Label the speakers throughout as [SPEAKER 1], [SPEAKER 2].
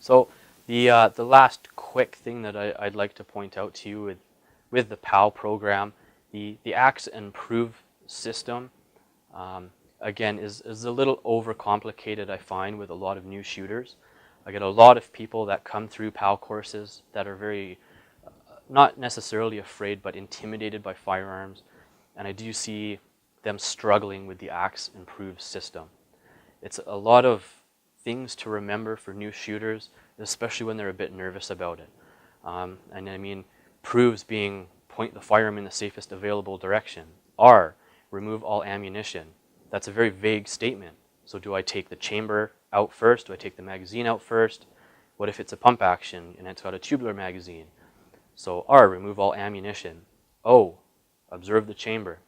[SPEAKER 1] So the last quick thing that I'd like to point out to you with the PAL program, the Axe and Prove system, again, is a little overcomplicated, I find, with a lot of new shooters. I get a lot of people that come through PAL courses that are very, not necessarily afraid, but intimidated by firearms. And I do see them struggling with the Axe and Prove system. It's a lot of things to remember for new shooters, especially when they're a bit nervous about it. And I mean, Proves being point the firearm in the safest available direction. R, remove all ammunition. That's a very vague statement. So do I take the chamber out first? Do I take the magazine out first? What if it's a pump action and it's got a tubular magazine? So R, remove all ammunition. O, observe the chamber.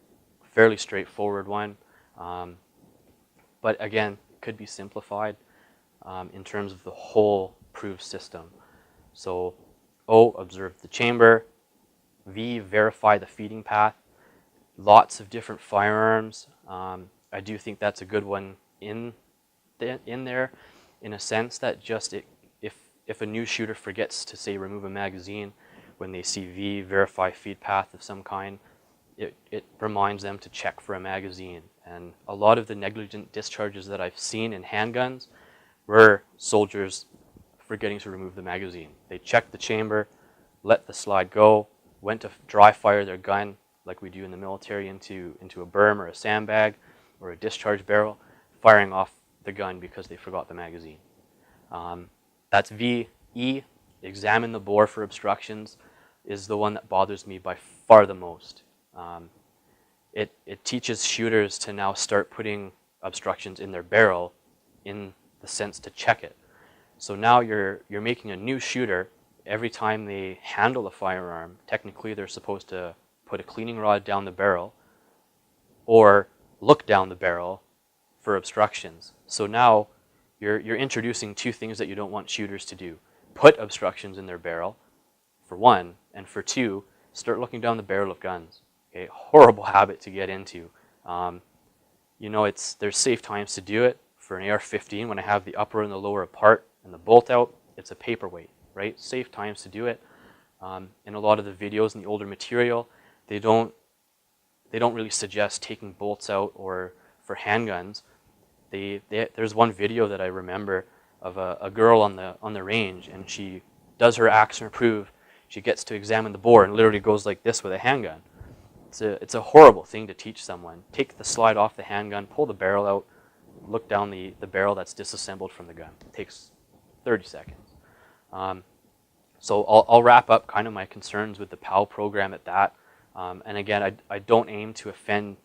[SPEAKER 1] Fairly straightforward one. But again, it could be simplified in terms of the whole Prove system. So O, observe the chamber. V, verify the feeding path. Lots of different firearms. I do think that's a good one in there, in a sense that just if a new shooter forgets to say remove a magazine, when they see V, verify feed path of some kind, it reminds them to check for a magazine. And a lot of the negligent discharges that I've seen in handguns were soldiers forgetting to remove the magazine. They checked the chamber, let the slide go, went to dry fire their gun like we do in the military into a berm or a sandbag or a discharge barrel, firing off the gun because they forgot the magazine. That's V. E, examine the bore for obstructions, is the one that bothers me by far the most. It teaches shooters to now start putting obstructions in their barrel in the sense to check it. So now you're making a new shooter. Every time they handle a firearm, technically they're supposed to put a cleaning rod down the barrel or look down the barrel for obstructions. So now you're introducing two things that you don't want shooters to do. Put obstructions in their barrel, for one, and for two, start looking down the barrel of guns. Okay, horrible habit to get into. You know, there's safe times to do it. For an AR-15, when I have the upper and the lower apart and the bolt out, it's a paperweight, right? Safe times to do it. In a lot of the videos in the older material, they don't really suggest taking bolts out, or for handguns. There's one video that I remember of a girl on the range, and she does her Axe and Prove. She gets to examine the bore and literally goes like this with a handgun. It's a horrible thing to teach someone. Take the slide off the handgun, pull the barrel out, look down the barrel that's disassembled from the gun. It takes 30 seconds. So I'll wrap up kind of my concerns with the PAL program at that. And again, I don't aim to offend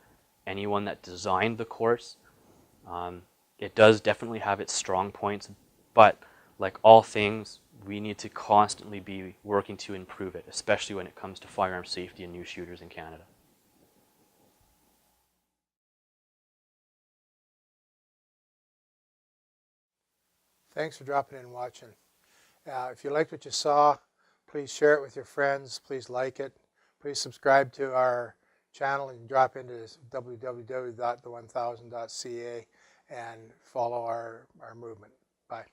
[SPEAKER 1] anyone that designed the course. It does definitely have its strong points, but like all things, we need to constantly be working to improve it, especially when it comes to firearm safety and new shooters in Canada.
[SPEAKER 2] Thanks for dropping in and watching. If you liked what you saw, please share it with your friends. Please like it. Please subscribe to our channel and drop into www.the1000.ca and follow our movement. Bye.